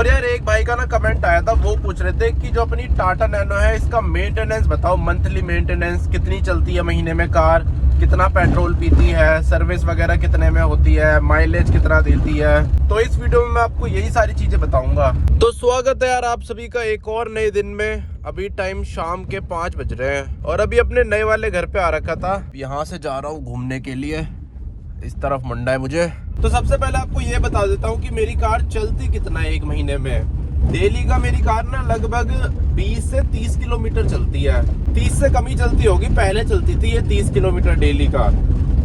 और यार एक भाई का ना कमेंट आया था, वो पूछ रहे थे कि जो अपनी टाटा नैनो है इसका मेंटेनेंस बताओ, मंथली मेंटेनेंस कितनी चलती है महीने में कार, कितना पेट्रोल पीती है, सर्विस वगैरह कितने में होती है, माइलेज कितना देती है। तो इस वीडियो में मैं आपको यही सारी चीजें बताऊंगा। तो स्वागत है यार आप सभी का एक और नए दिन में। अभी टाइम शाम के 5 बज रहे हैं और अभी अपने नए वाले घर पे आ रखा था। यहाँ से जा रहा हूँ घूमने के लिए, इस तरफ मुंडा है मुझे। तो सबसे पहले आपको ये बता देता हूँ कि मेरी कार चलती कितना है एक महीने में। डेली का मेरी कार ना लगभग 20 से 30 किलोमीटर चलती है। 30 से कम ही चलती होगी, पहले चलती थी ये 30 किलोमीटर डेली का,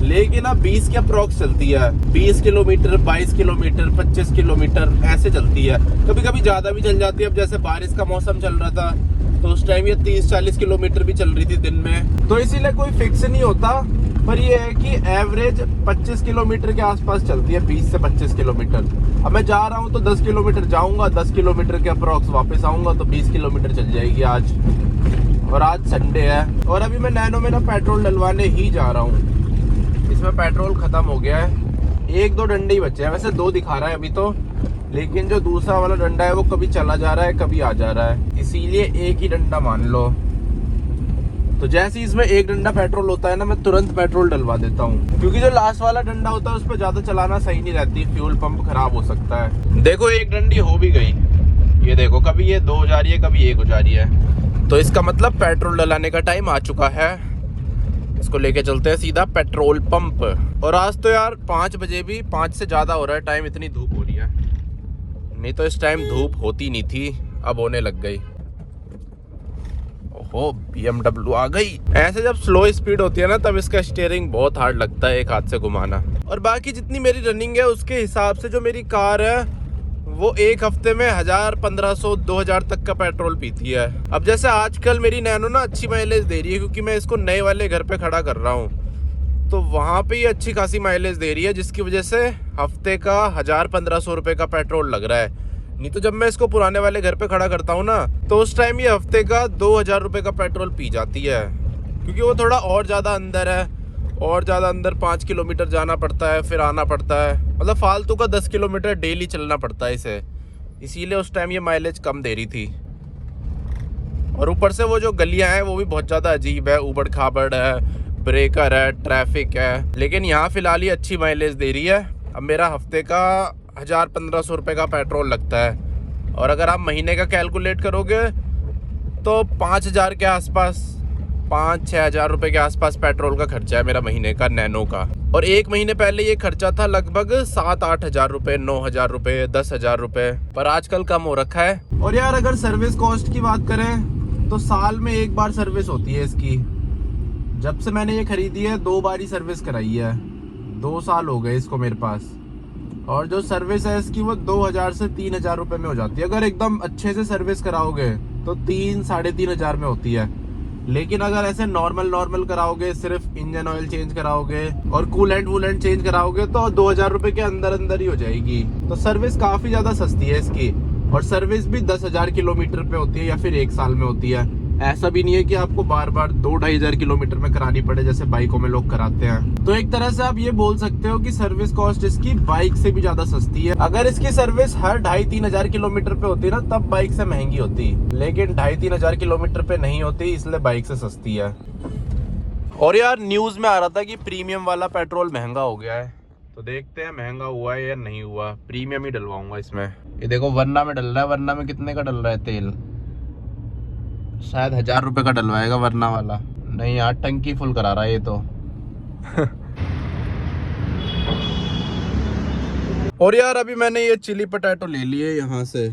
लेकिन अब 20 के अप्रॉक्स चलती है। 20 किलोमीटर, 22 किलोमीटर, 25 किलोमीटर ऐसे चलती है। कभी कभी ज्यादा भी चल जाती है। अब जैसे बारिश का मौसम चल रहा था तो उस टाइम ये 30-40 किलोमीटर भी चल रही थी दिन में। तो इसीलिए कोई फिक्स नहीं होता, पर ये है कि एवरेज 25 किलोमीटर के आसपास चलती है, 20 से 25 किलोमीटर। अब मैं जा रहा हूँ तो 10 किलोमीटर जाऊंगा, 10 किलोमीटर के अप्रॉक्स वापस आऊंगा, तो 20 किलोमीटर चल जाएगी आज। और आज संडे है और अभी मैं नैनो में ना पेट्रोल डलवाने ही जा रहा हूँ। इसमें पेट्रोल खत्म हो गया है, 1-2 डंडे ही बचे हैं। वैसे 2 दिखा रहा है अभी तो, लेकिन जो दूसरा वाला डंडा है वो कभी चला जा रहा है कभी आ जा रहा है, इसीलिए एक ही डंडा मान लो। तो जैसे ही इसमें एक डंडा पेट्रोल होता है ना, मैं तुरंत पेट्रोल डलवा देता हूँ, क्योंकि जो लास्ट वाला डंडा होता है उस पर ज्यादा चलाना सही नहीं रहती, फ्यूल पंप खराब हो सकता है। देखो एक डंडी हो भी गई, ये देखो कभी ये 2 हो जा रही है कभी 1 हो जा रही है। तो इसका मतलब पेट्रोल डलाने का टाइम आ चुका है। इसको लेके चलते हैं सीधा पेट्रोल पंप। और आज तो यार 5 बजे भी 5 से ज्यादा हो रहा है टाइम, इतनी धूप हो रही है। नहीं तो इस टाइम धूप होती नहीं थी, अब होने लग गई। ओहो BMW आ गई। ऐसे जब स्लो स्पीड होती है ना तब इसका स्टीयरिंग बहुत हार्ड लगता है एक हाथ से घुमाना। और बाकी जितनी मेरी रनिंग है उसके हिसाब से जो मेरी कार है वो एक हफ्ते में 1000, 1500, 2000 तक का पेट्रोल पीती है। अब जैसे आजकल मेरी नैनो ना अच्छी माइलेज दे रही है, क्योंकि मैं इसको नए वाले घर पे खड़ा कर रहा हूँ, तो वहाँ पे ये अच्छी खासी माइलेज दे रही है, जिसकी वजह से हफ्ते का 1000-1500 रुपये का पेट्रोल लग रहा है। नहीं तो जब मैं इसको पुराने वाले घर पे खड़ा करता हूँ ना, तो उस टाइम ये हफ्ते का 2000 रुपये का पेट्रोल पी जाती है, क्योंकि वो थोड़ा और ज़्यादा अंदर है, और ज़्यादा अंदर 5 किलोमीटर जाना पड़ता है, फिर आना पड़ता है, मतलब फालतू का 10 किलोमीटर डेली चलना पड़ता है इसे, इसीलिए उस टाइम ये माइलेज कम दे रही थी। और ऊपर से वो जो गलियाँ हैं वो भी बहुत ज़्यादा अजीब है, ऊबड़ खाबड़ है, ब्रेकर है, ट्रैफिक है, लेकिन यहाँ फ़िलहाल ये अच्छी माइलेज दे रही है। अब मेरा हफ्ते का 1000-1500 रुपये का पेट्रोल लगता है, और अगर आप महीने का कैलकुलेट करोगे तो 5000 के आसपास, 5-6 हज़ार रुपये के आसपास पेट्रोल का खर्चा है मेरा महीने का नैनो का। और एक महीने पहले ये खर्चा था लगभग 7-8 हज़ार रुपये, 9 हज़ार रुपये, 10 हज़ार रुपये, पर आजकल कम हो रखा है। और यार अगर सर्विस कॉस्ट की बात करें तो साल में 1 बार सर्विस होती है इसकी। जब से मैंने ये खरीदी है 2 बार ही सर्विस कराई है, 2 साल हो गए इसको मेरे पास। और जो सर्विस है इसकी वो 2000 से 3000 रुपये में हो जाती है। अगर एकदम अच्छे से सर्विस कराओगे तो 3-3.5 हज़ार में होती है, लेकिन अगर ऐसे नॉर्मल कराओगे, सिर्फ इंजन ऑयल चेंज कराओगे और कूलेंट वूलेंट चेंज कराओगे, तो 2000 रुपये के अंदर ही हो जाएगी। तो सर्विस काफ़ी ज़्यादा सस्ती है इसकी, और सर्विस भी 10,000 किलोमीटर पे होती है या फिर 1 साल में होती है। ऐसा भी नहीं है कि आपको बार बार 2-2.5 हज़ार किलोमीटर में करानी पड़े जैसे बाइकों में लोग कराते हैं। तो एक तरह से आप ये बोल सकते हो कि सर्विस कॉस्ट इसकी बाइक से भी ज्यादा सस्ती है। अगर इसकी सर्विस हर 2.5-3 हज़ार किलोमीटर पे होती ना तब बाइक से महंगी होती, लेकिन 2.5-3 हज़ार किलोमीटर पे नहीं होती, इसलिए बाइक से सस्ती है। और यार न्यूज में आ रहा था कि प्रीमियम वाला पेट्रोल महंगा हो गया है, तो देखते हैं महंगा हुआ है या नहीं हुआ। प्रीमियम ही डलवाऊंगा इसमें। ये देखो वरना में डल रहा है, वरना में कितने का डल रहा है तेल, शायद 1000 रुपये का डलवाएगा वरना वाला। नहीं यार टंकी फुल करा रहा है ये तो। और यार अभी मैंने ये चिली पटेटो ले लिए यहाँ से,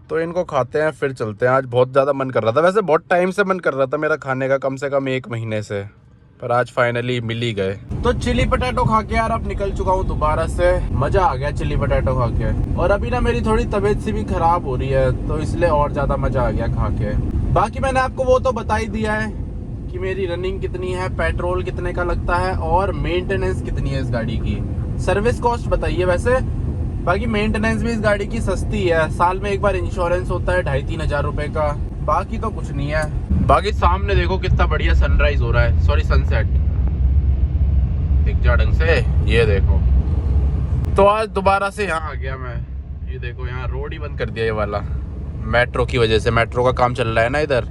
तो इनको खाते हैं फिर चलते हैं। आज बहुत ज़्यादा मन कर रहा था, वैसे बहुत टाइम से मन कर रहा था मेरा खाने का, कम से कम 1 महीने से, पर आज फाइनली मिल ही गए। तो चिली पटेटो खा के यार अब निकल चुका हूँ दोबारा से। मजा आ गया चिली पटेटो खा के। और अभी ना मेरी थोड़ी तबीयत सी भी खराब हो रही है, तो इसलिए और ज्यादा मजा आ गया खा के। बाकी मैंने आपको वो तो बता ही दिया है कि मेरी रनिंग कितनी है, पेट्रोल कितने का लगता है और मेंटेनेंस कितनी है इस गाड़ी की। सर्विस कॉस्ट बताइए वैसे, बाकी मेंटेनेंस भी इस गाड़ी की सस्ती है। साल में 1 बार इंश्योरेंस होता है 2.5-3 हज़ार रुपए का, बाकी तो कुछ नहीं है। बाकी सामने देखो कितना बढ़िया सनराइज हो रहा है, सॉरी सनसेट दिख जा ढंग से, ये देखो। तो आज दोबारा से यहाँ आ गया मैं। ये देखो यहाँ रोड ही बंद कर दिया ये वाला, मेट्रो की वजह से। मेट्रो का काम चल रहा है ना इधर।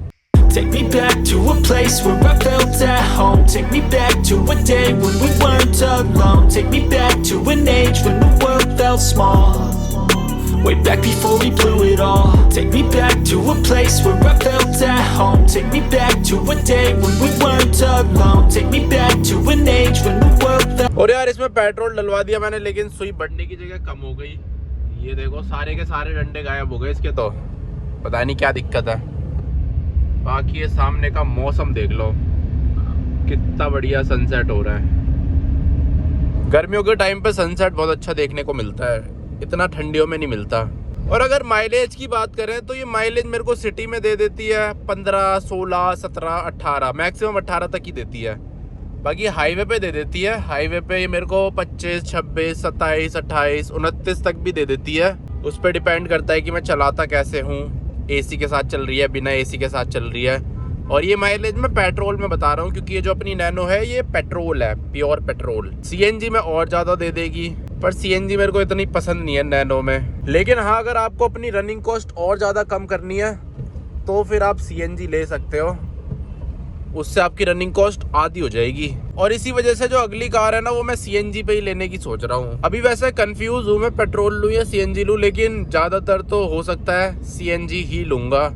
Take me back to a place where I felt at home. Take me back to a day when we weren't alone. Take me back to an age when the world felt small. Way back before we blew it all. Take me back to a place where I felt at home. Take me back to a day when we weren't alone. Take me back to an age when the world felt. और यार इसमें petrol डलवा दिया मैंने, लेकिन सुई बढ़ने की जगह कम हो गई। ये देखो सारे के सारे डंडे गायब हो गए इसके, तो पता नहीं क्या दिक्कत है। बाकी ये सामने का मौसम देख लो, कितना बढ़िया सनसेट हो रहा है। गर्मियों के टाइम पे सनसेट बहुत अच्छा देखने को मिलता है, इतना ठंडियों में नहीं मिलता। और अगर माइलेज की बात करें तो ये माइलेज मेरे को सिटी में दे देती है 15, 16, 17, 18, मैक्सिमम 18 तक ही देती है। बाकी हाईवे पे दे देती है, हाईवे पे ये मेरे को 25, 26, 27, 28, 29 तक भी दे देती है। उस पर डिपेंड करता है कि मैं चलाता कैसे हूँ, एसी के साथ चल रही है, बिना एसी के साथ चल रही है। और ये माइलेज मैं पेट्रोल में बता रहा हूँ, क्योंकि ये जो अपनी नैनो है ये पेट्रोल है, प्योर पेट्रोल। सीएनजी में और ज़्यादा दे देगी, पर सीएनजी मेरे को इतनी पसंद नहीं है नैनो में। लेकिन हाँ, अगर आपको अपनी रनिंग कॉस्ट और ज़्यादा कम करनी है तो फिर आप सीएनजी ले सकते हो, उससे आपकी रनिंग कॉस्ट आधी हो जाएगी। और इसी वजह से जो अगली कार है ना, वो मैं सीएनजी पे ही लेने की सोच रहा हूँ। अभी वैसे कंफ्यूज हूँ मैं पेट्रोल लूँ या सीएनजी लूँ, लेकिन ज़्यादातर तो हो सकता है सीएनजी ही लूँगा,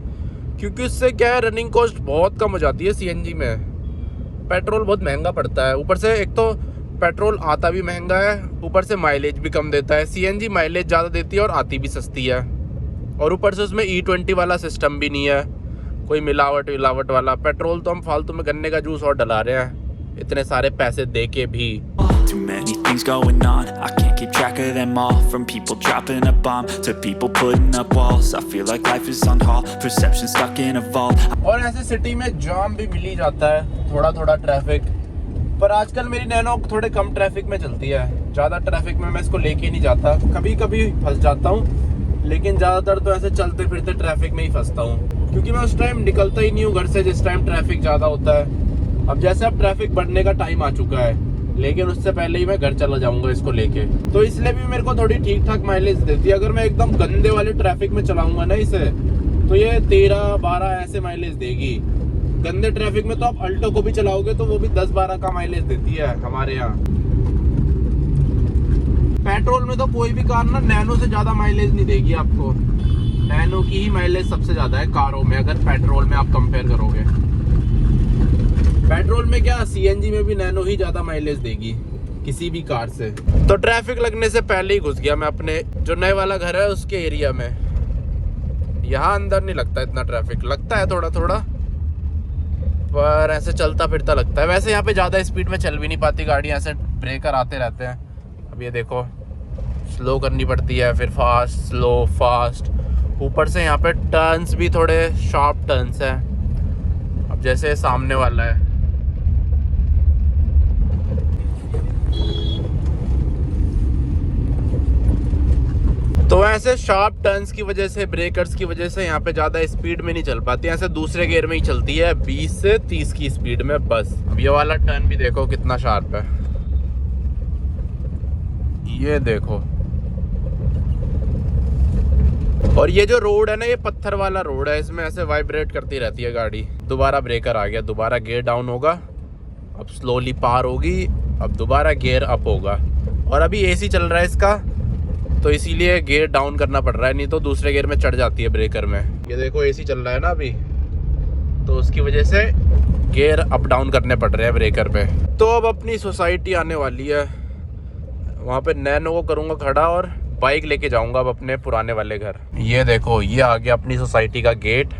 क्योंकि उससे क्या है, रनिंग कॉस्ट बहुत कम हो जाती है सीएनजी में। पेट्रोल बहुत महंगा पड़ता है, ऊपर से एक तो पेट्रोल आता भी महंगा है, ऊपर से माइलेज भी कम देता है। सीएनजी माइलेज ज़्यादा देती है और आती भी सस्ती है, और ऊपर से उसमें E20 वाला सिस्टम भी नहीं है, कोई मिलावट वाला। पेट्रोल तो हम फालतू में गन्ने का जूस और डला रहे हैं, इतने सारे पैसे दे के भी। Too many things going on, I can't keep track of them all. From people dropping a bomb to people putting up walls. I feel like life is on hold, perception stuck in a vault. और ऐसे city में जाम भी मिल ही जाता है, थोड़ा traffic. पर आजकल मेरी नैनो थोड़े कम ट्रैफिक में चलती है, ज़्यादा ट्रैफिक में मैं इसको लेके नहीं जाता। कभी कभी फंस जाता हूँ, लेकिन ज़्यादातर तो ऐसे चलते फिरते ट्रैफिक में ही फंसता हूँ, क्योंकि मैं उस टाइम निकलता ही नहीं हूँ घर से जिस टाइम ट्रैफिक ज़्यादा होता है। अब जैसे अब ट्रैफिक बढ़ने का टाइम आ चुका है, लेकिन उससे पहले ही मैं घर चला जाऊंगा इसको लेके, तो इसलिए भी मेरे को थोड़ी ठीक ठाक माइलेज देती है। अगर मैं एकदम गंदे वाले ट्रैफिक में चलाऊंगा ना इसे, तो ये 13, 12 ऐसे माइलेज देगी। गंदे ट्रैफिक में तो आप अल्टो को भी चलाओगे तो वो भी 10, 12 का माइलेज देती है हमारे यहाँ। पेट्रोल में तो कोई भी कार ना नैनो से ज़्यादा माइलेज नहीं देगी आपको, नैनो की ही माइलेज सबसे ज़्यादा है कारों में, अगर पेट्रोल में आप कंपेयर करोगे। पेट्रोल में क्या, सीएनजी में भी नैनो ही ज़्यादा माइलेज देगी किसी भी कार से। तो ट्रैफिक लगने से पहले ही घुस गया मैं अपने जो नए वाला घर है उसके एरिया में। यहाँ अंदर नहीं लगता इतना ट्रैफिक, लगता है थोड़ा, पर ऐसे चलता फिरता लगता है। वैसे यहाँ पे ज़्यादा स्पीड में चल भी नहीं पाती गाड़ियाँ, ऐसे ब्रेकर आते रहते हैं। अब ये देखो, स्लो करनी पड़ती है, फिर फास्ट, स्लो, फास्ट। ऊपर से यहाँ पे टर्न्स भी थोड़े शार्प टर्न्स हैं। अब जैसे सामने वाला है, तो ऐसे शार्प टर्न्स की वजह से, ब्रेकर्स की वजह से यहाँ पे ज़्यादा स्पीड में नहीं चल पाती, ऐसे दूसरे गियर में ही चलती है 20 से 30 की स्पीड में बस। अब ये वाला टर्न भी देखो कितना शार्प है, ये देखो। और ये जो रोड है ना, ये पत्थर वाला रोड है, इसमें ऐसे वाइब्रेट करती रहती है गाड़ी। दोबारा ब्रेकर आ गया, दोबारा गियर डाउन होगा, अब स्लोली पार होगी, अब दोबारा गियर अप होगा। और अभी एसी चल रहा है इसका, तो इसीलिए गियर डाउन करना पड़ रहा है, नहीं तो दूसरे गियर में चढ़ जाती है ब्रेकर में। ये देखो एसी चल रहा है ना अभी, तो उसकी वजह से गियर अप डाउन करने पड़ रहे हैं ब्रेकर पे। तो अब अपनी सोसाइटी आने वाली है, वहाँ पे नैनो को करूँगा खड़ा और बाइक लेके जाऊँगा अब अपने पुराने वाले घर। ये देखो, ये आ गया अपनी सोसाइटी का गेट।